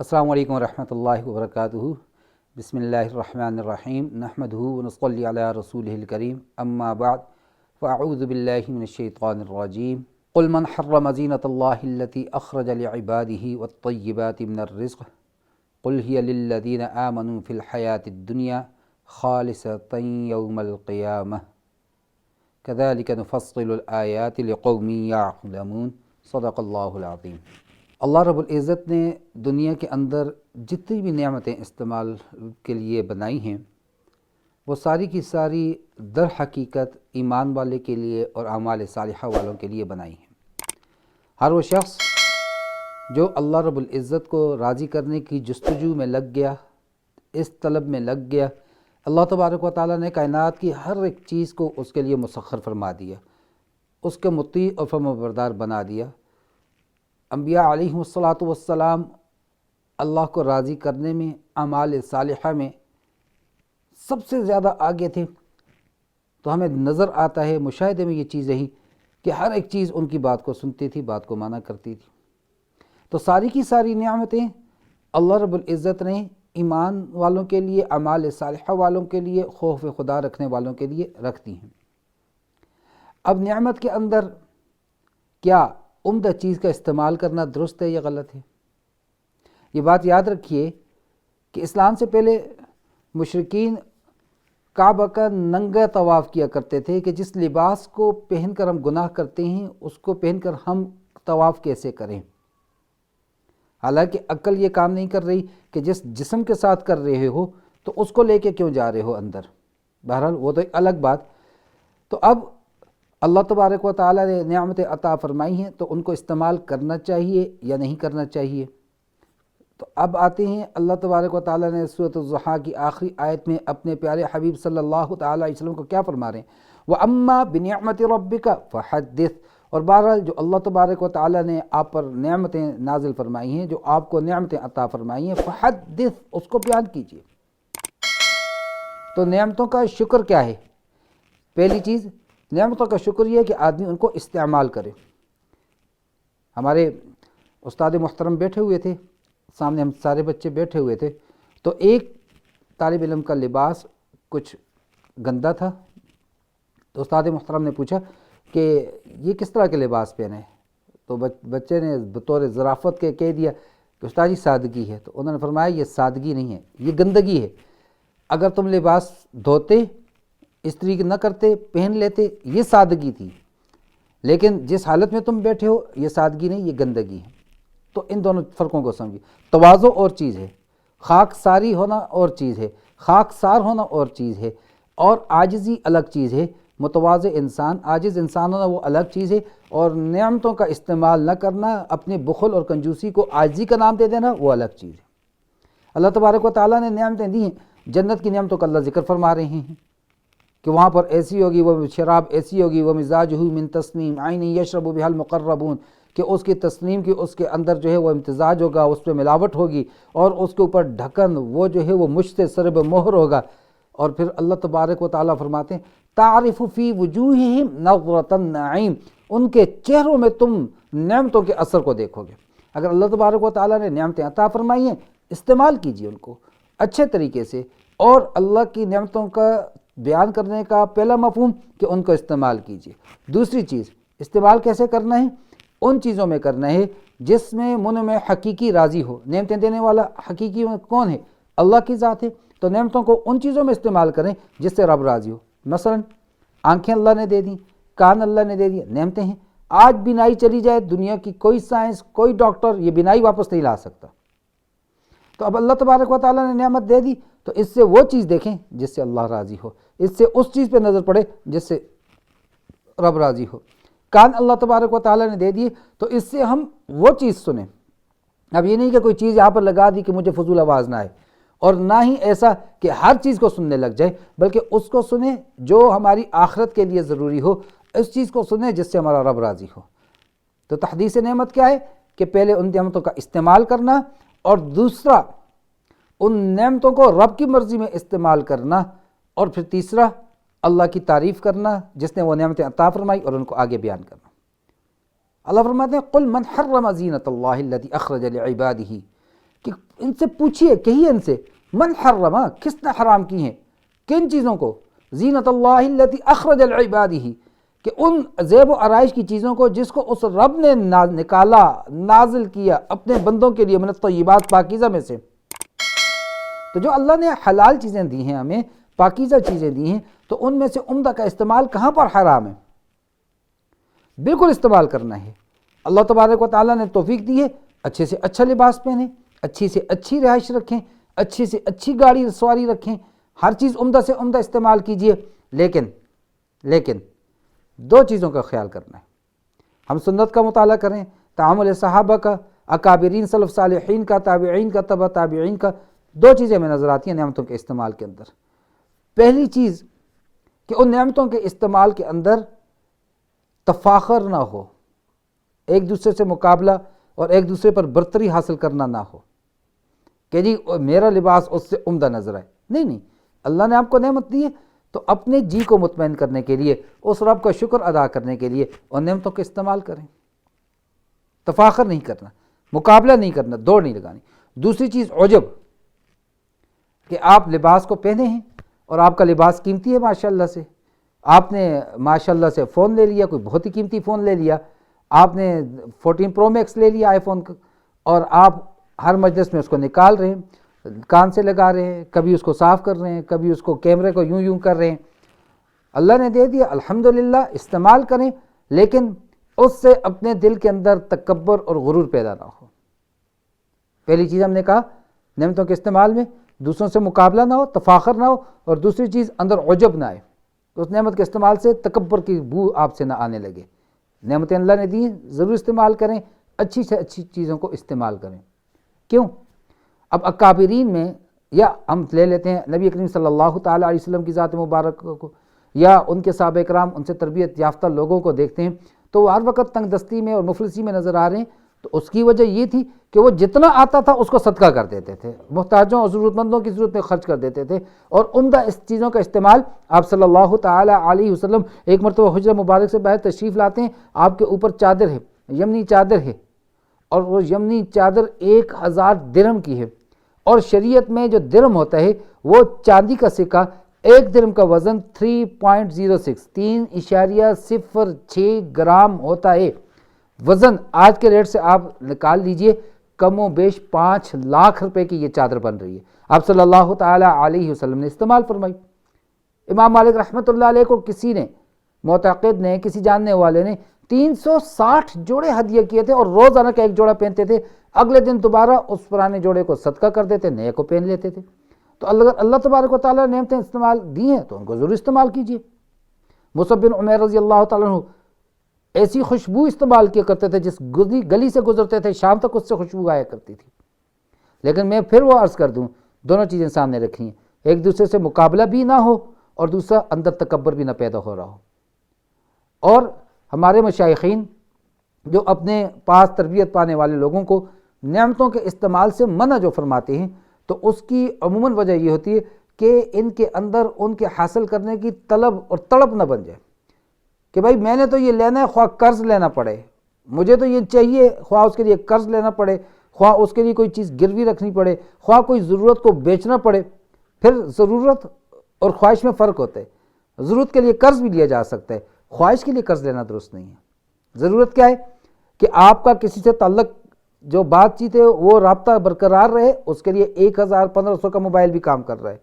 السلام علیکم ورحمۃ اللہ وبرکاتہ۔ بسم اللہ الرحمن الرحیم، نحمدہ ونصلی علی رسولہ الکریم، اما بعد فاعوذ باللہ من الشیطان الرجیم۔ قل من حرم زینۃ اللہ التی اخرج لعبادہ والطیبات من الرزق قل ہی للذین آمنوا فی الحیاۃ الدنیا خالصۃ یوم القیامہ کذالک نفصل الآیات لقوم یعلمون۔ صدق اللہ العظیم۔ اللہ رب العزت نے دنیا کے اندر جتنی بھی نعمتیں استعمال کے لیے بنائی ہیں وہ ساری کی ساری در حقیقت ایمان والے کے لیے اور اعمال صالحہ والوں کے لیے بنائی ہیں۔ ہر وہ شخص جو اللہ رب العزت کو راضی کرنے کی جستجو میں لگ گیا، اس طلب میں لگ گیا، اللہ تبارک و تعالیٰ نے کائنات کی ہر ایک چیز کو اس کے لیے مسخر فرما دیا، اس کے مطیع اور فرمانبردار بنا دیا۔ انبیاء علیہم الصلاۃ والسلام اللہ کو راضی کرنے میں، اعمال صالحہ میں سب سے زیادہ آگے تھے، تو ہمیں نظر آتا ہے، مشاہدے میں یہ چیز رہی کہ ہر ایک چیز ان کی بات کو سنتی تھی، بات کو مانا کرتی تھی۔ تو ساری کی ساری نعمتیں اللہ رب العزت نے ایمان والوں کے لیے، اعمال صالحہ والوں کے لیے، خوف خدا رکھنے والوں کے لیے رکھ دی ہیں۔ اب نعمت کے اندر کیا عمدہ چیز کا استعمال کرنا درست ہے یا غلط ہے؟ یہ بات یاد رکھیے کہ اسلام سے پہلے مشرکین کعبہ کا ننگا طواف کیا کرتے تھے کہ جس لباس کو پہن کر ہم گناہ کرتے ہیں اس کو پہن کر ہم طواف کیسے کریں۔ حالانکہ عقل یہ کام نہیں کر رہی کہ جس جسم کے ساتھ کر رہے ہو تو اس کو لے کے کیوں جا رہے ہو اندر۔ بہرحال وہ تو ایک الگ بات۔ تو اب اللہ تبارک و تعالیٰ نے نعمتیں عطا فرمائی ہیں تو ان کو استعمال کرنا چاہیے یا نہیں کرنا چاہیے۔ تو اب آتے ہیں، اللہ تبارک و تعالیٰ نے سورۃ الضحیٰ کی آخری آیت میں اپنے پیارے حبیب صلی اللہ تعالیٰ علیہ وسلم کو کیا فرما رہے ہیں؟ وَأَمَّا بِنِعْمَةِ رَبِّكَ فَحَدِّثْ۔ اور بہرحال جو اللہ تبارک و تعالیٰ نے آپ پر نعمتیں نازل فرمائی ہیں، جو آپ کو نعمتیں عطا فرمائی ہیں، فَحَدِّثْ، اس کو بیان کیجیے۔ تو نعمتوں کا شکر کیا ہے؟ پہلی چیز نعمتوں کا شکر یہ ہے کہ آدمی ان کو استعمال کرے۔ ہمارے استاد محترم بیٹھے ہوئے تھے، سامنے ہم سارے بچے بیٹھے ہوئے تھے، تو ایک طالب علم کا لباس کچھ گندا تھا، تو استاد محترم نے پوچھا کہ یہ کس طرح کے لباس پہنے ہیں؟ تو بچے نے بطور ظرافت کے کہہ دیا کہ استاد جی سادگی ہے۔ تو انہوں نے فرمایا یہ سادگی نہیں ہے، یہ گندگی ہے۔ اگر تم لباس دھوتے، استری نہ کرتے، پہن لیتے، یہ سادگی تھی، لیکن جس حالت میں تم بیٹھے ہو یہ سادگی نہیں، یہ گندگی ہے۔ تو ان دونوں فرقوں کو سمجھیے۔ تواضع اور چیز ہے، خاک ساری ہونا اور چیز ہے، خاک سار ہونا اور چیز ہے، اور عاجزی الگ چیز ہے۔ متواضع انسان، عاجز انسان ہونا وہ الگ چیز ہے، اور نعمتوں کا استعمال نہ کرنا، اپنے بخل اور کنجوسی کو عاجزی کا نام دے دینا، وہ الگ چیز ہے۔ اللہ تبارک و تعالیٰ نے نعمتیں دی ہیں، جنت کی نعمتوں کا اللہ ذکر فرما رہے ہیں کہ وہاں پر ایسی ہوگی، وہ شراب ایسی ہوگی، وہ مزاجہ من تسنیم عین یشرب بہا المقربون، کہ اس کی تسنیم کی اس کے اندر جو ہے وہ امتزاج ہوگا، اس پہ ملاوٹ ہوگی، اور اس کے اوپر ڈھکن وہ جو ہے وہ مشت سے سرب مہر ہوگا۔ اور پھر اللہ تبارک و تعالیٰ فرماتے ہیں تعرف فی وجوہہم نظرۃ النعیم، ان کے چہروں میں تم نعمتوں کے اثر کو دیکھو گے۔ اگر اللہ تبارک و تعالیٰ نے نعمتیں عطا فرمائی ہیں، استعمال کیجیے ان کو اچھے طریقے سے۔ اور اللہ کی نعمتوں کا بیان کرنے کا پہلا مفہوم کہ ان کو استعمال کیجیے۔ دوسری چیز، استعمال کیسے کرنا ہے؟ ان چیزوں میں کرنا ہے جس میں من میں حقیقی راضی ہو۔ نعمتیں دینے والا حقیقی کون ہے؟ اللہ کی ذات ہے۔ تو نعمتوں کو ان چیزوں میں استعمال کریں جس سے رب راضی ہو۔ مثلا آنکھیں اللہ نے دے دیں، کان اللہ نے دے دیے، نعمتیں ہیں۔ آج بینائی چلی جائے، دنیا کی کوئی سائنس، کوئی ڈاکٹر یہ بینائی واپس نہیں لا سکتا۔ تو اب اللہ تبارک و تعالیٰ نے نعمت دے دی، تو اس سے وہ چیز دیکھیں جس سے اللہ راضی ہو، اس سے اس چیز پہ نظر پڑے جس سے رب راضی ہو۔ کان اللہ تبارک و تعالیٰ نے دے دیے، تو اس سے ہم وہ چیز سنیں۔ اب یہ نہیں کہ کوئی چیز یہاں پر لگا دی کہ مجھے فضول آواز نہ آئے، اور نہ ہی ایسا کہ ہر چیز کو سننے لگ جائے، بلکہ اس کو سنیں جو ہماری آخرت کے لیے ضروری ہو، اس چیز کو سنیں جس سے ہمارا رب راضی ہو۔ تو تحدیث نعمت کیا ہے؟ کہ پہلے ان نعمتوں کا استعمال کرنا، اور دوسرا ان نعمتوں کو رب کی مرضی میں استعمال کرنا، اور پھر تیسرا اللہ کی تعریف کرنا جس نے وہ نعمتیں عطا فرمائی اور ان کو آگے بیان کرنا۔ اللہ فرماتے ہیں قل من حرم زینۃ اللہ التی اخرج لعبادہ، کہ ان سے پوچھیے، کہیے ان سے من حرم، کس نے حرام کی ہیں کن چیزوں کو، زینت اللہ التی اخرج لعبادہ، کہ ان زیب و آرائش کی چیزوں کو جس کو اس رب نے نکالا، نازل کیا اپنے بندوں کے لیے، من الطیبات، پاکیزہ میں سے۔ تو جو اللہ نے حلال چیزیں دی ہیں ہمیں، پاکیزہ چیزیں دی ہیں، تو ان میں سے عمدہ کا استعمال کہاں پر حرام ہے؟ بالکل استعمال کرنا ہے۔ اللہ تبارک و تعالیٰ نے توفیق دی ہے، اچھے سے اچھا لباس پہنیں، اچھی سے اچھی رہائش رکھیں، اچھی سے اچھی گاڑی سواری رکھیں، ہر چیز عمدہ سے عمدہ استعمال کیجئے، لیکن دو چیزوں کا خیال کرنا ہے۔ ہم سنت کا مطالعہ کریں، تعامل صحابہ کا، اکابرین سلف صالحین کا، تابعین کا، تبع تابعین کا، دو چیزیں ہمیں نظر آتی ہیں نعمتوں کے استعمال کے اندر۔ پہلی چیز کہ ان نعمتوں کے استعمال کے اندر تفاخر نہ ہو، ایک دوسرے سے مقابلہ اور ایک دوسرے پر برتری حاصل کرنا نہ ہو کہ جی میرا لباس اس سے عمدہ نظر آئے۔ نہیں، اللہ نے آپ کو نعمت دی ہے تو اپنے جی کو مطمئن کرنے کے لیے، اس رب کا شکر ادا کرنے کے لیے اور نعمتوں کا استعمال کریں۔ تفاخر نہیں کرنا، مقابلہ نہیں کرنا، دوڑ نہیں لگانی۔ دوسری چیز عجب، کہ آپ لباس کو پہنے ہیں اور آپ کا لباس قیمتی ہے ماشاءاللہ سے، آپ نے ماشاءاللہ سے فون لے لیا، کوئی بہت ہی قیمتی فون لے لیا، آپ نے 14 پرو میکس لے لیا آئی فون کا، اور آپ ہر مجلس میں اس کو نکال رہے ہیں، کان سے لگا رہے ہیں، کبھی اس کو صاف کر رہے ہیں، کبھی اس کو کیمرے کو یوں کر رہے ہیں۔ اللہ نے دے دیا، الحمدللہ استعمال کریں، لیکن اس سے اپنے دل کے اندر تکبر اور غرور پیدا نہ ہو۔ پہلی چیز ہم نے کہا نعمتوں کے استعمال میں دوسروں سے مقابلہ نہ ہو، تفاخر نہ ہو، اور دوسری چیز اندر عجب نہ آئے، اس نعمت کے استعمال سے تکبر کی بو آپ سے نہ آنے لگے۔ نعمتیں اللہ نے دی ہیں، ضرور استعمال کریں، اچھی سے اچھی چیزوں کو استعمال کریں۔ کیوں؟ اب اکابرین میں، یا ہم لے لیتے ہیں نبی کریم صلی اللہ تعالیٰ علیہ وسلم کی ذات مبارک کو، یا ان کے صحابہ کرام، ان سے تربیت یافتہ لوگوں کو دیکھتے ہیں تو وہ ہر وقت تنگ دستی میں اور مفلسی میں نظر آ رہے ہیں، تو اس کی وجہ یہ تھی کہ وہ جتنا آتا تھا اس کو صدقہ کر دیتے تھے، محتاجوں اور ضرورت مندوں کی ضرورت میں خرچ کر دیتے تھے، اور عمدہ اس چیزوں کا استعمال آپ صلی اللہ تعالیٰ علیہ وسلم ایک مرتبہ حجرہ مبارک سے باہر تشریف لاتے ہیں، آپ کے اوپر چادر ہے، یمنی چادر ہے، اور وہ یمنی چادر 1000 درہم کی ہے، اور شریعت میں جو درہم ہوتا ہے وہ چاندی کا سکہ، ایک درہم کا وزن 3.06 3.06 گرام ہوتا ہے وزن۔ آج کے ریٹ سے آپ نکال لیجئے، کم و بیش 5 لاکھ روپے کی یہ چادر بن رہی ہے، آپ صلی اللہ تعالیٰ علیہ وسلم نے استعمال فرمائی۔ امام مالک رحمۃ اللہ علیہ کو کسی نے، معتقد نے، کسی جاننے والے نے 360 جوڑے ہدیہ کیے تھے، اور روزانہ کا ایک جوڑا پہنتے تھے، اگلے دن دوبارہ اس پرانے جوڑے کو صدقہ کر دیتے، نئے کو پہن لیتے تھے۔ تو اللہ تبارک و تعالیٰ نے نعمتیں استعمال دی ہیں تو ان کو ضرور استعمال کیجیے۔ مصعب بن عمیر رضی اللہ تعالیٰ عنہ ایسی خوشبو استعمال کیا کرتے تھے، جس گلی سے گزرتے تھے شام تک اس سے خوشبو آیا کرتی تھی۔ لیکن میں پھر وہ عرض کر دوں، دونوں چیزیں سامنے رکھی ہیں، ایک دوسرے سے مقابلہ بھی نہ ہو اور دوسرا اندر تکبر بھی نہ پیدا ہو رہا ہو۔ اور ہمارے مشائخین جو اپنے پاس تربیت پانے والے لوگوں کو نعمتوں کے استعمال سے منع جو فرماتے ہیں، تو اس کی عموماً وجہ یہ ہوتی ہے کہ ان کے اندر ان کے حاصل کرنے کی طلب اور تڑپ نہ بن جائے کہ بھائی میں نے تو یہ لینا ہے، خواہ قرض لینا پڑے، مجھے تو یہ چاہیے، خواہ اس کے لیے قرض لینا پڑے، خواہ اس کے لیے کوئی چیز گروی رکھنی پڑے، خواہ کوئی ضرورت کو بیچنا پڑے۔ پھر ضرورت اور خواہش میں فرق ہوتا ہے، ضرورت کے لیے قرض بھی لیا جا سکتا ہے، خواہش کے لیے قرض لینا درست نہیں ہے۔ ضرورت کیا ہے کہ آپ کا کسی سے تعلق جو بات چیت ہے وہ رابطہ برقرار رہے، اس کے لیے 1500 کا موبائل بھی کام کر رہا ہے،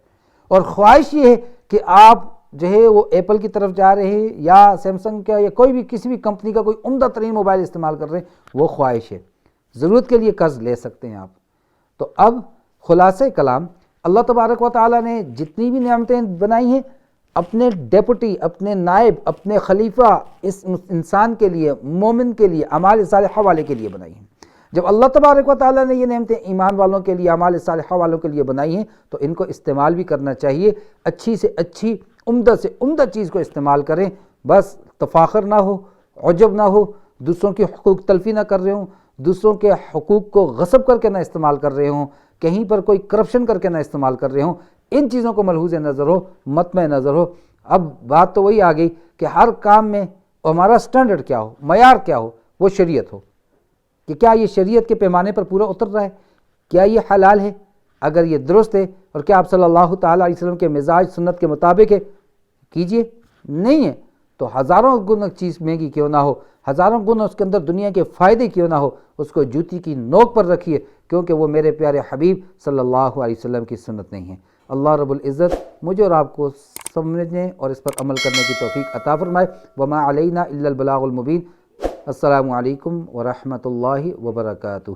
اور خواہش یہ ہے کہ آپ جو ہے وہ ایپل کی طرف جا رہے ہیں یا سیمسنگ کا یا کوئی بھی کسی بھی کمپنی کا کوئی عمدہ ترین موبائل استعمال کر رہے ہیں، وہ خواہش ہے۔ ضرورت کے لیے قرض لے سکتے ہیں آپ۔ تو اب خلاصہ کلام، اللہ تبارک و تعالیٰ نے جتنی بھی نعمتیں بنائی ہیں اپنے ڈیپوٹی، اپنے نائب، اپنے خلیفہ اس انسان کے لیے، مومن کے لیے، اعمال صالحہ والے کے لیے بنائی ہیں۔ جب اللہ تبارک و تعالیٰ نے یہ نعمتیں ایمان والوں کے لیے، اعمال صالحہ والوں کے لیے بنائی ہیں، تو ان کو استعمال بھی کرنا چاہیے، اچھی سے اچھی، عمدہ سے عمدہ چیز کو استعمال کریں، بس تفاخر نہ ہو، عجب نہ ہو، دوسروں کی حقوق تلفی نہ کر رہے ہوں، دوسروں کے حقوق کو غصب کر کے نہ استعمال کر رہے ہوں، کہیں پر کوئی کرپشن کر کے نہ استعمال کر رہے ہوں، ان چیزوں کو ملحوظ نظر ہو، مطمع نظر ہو۔ اب بات تو وہی آ گئی کہ ہر کام میں ہمارا سٹینڈرڈ کیا ہو، معیار کیا ہو، وہ شریعت ہو، کہ کیا یہ شریعت کے پیمانے پر پورا اتر رہا ہے۔ کیا یہ حلال ہے؟ اگر یہ درست ہے اور کیا آپ صلی اللہ تعالیٰ علیہ وسلم کے مزاج سنت کے مطابق ہے، کیجئے، نہیں ہے تو ہزاروں گنا چیز مہنگی کیوں نہ ہو، ہزاروں گنا اس کے اندر دنیا کے فائدے کیوں نہ ہو، اس کو جوتی کی نوک پر رکھیے، کیونکہ وہ میرے پیارے حبیب صلی اللہ علیہ وسلم کی سنت نہیں ہے۔ اللہ رب العزت مجھے اور آپ کو سمجھنے اور اس پر عمل کرنے کی توفیق عطا فرمائے۔ وما علینا الا البلاغ المبین۔ السلام علیکم ورحمۃ اللہ وبرکاتہ۔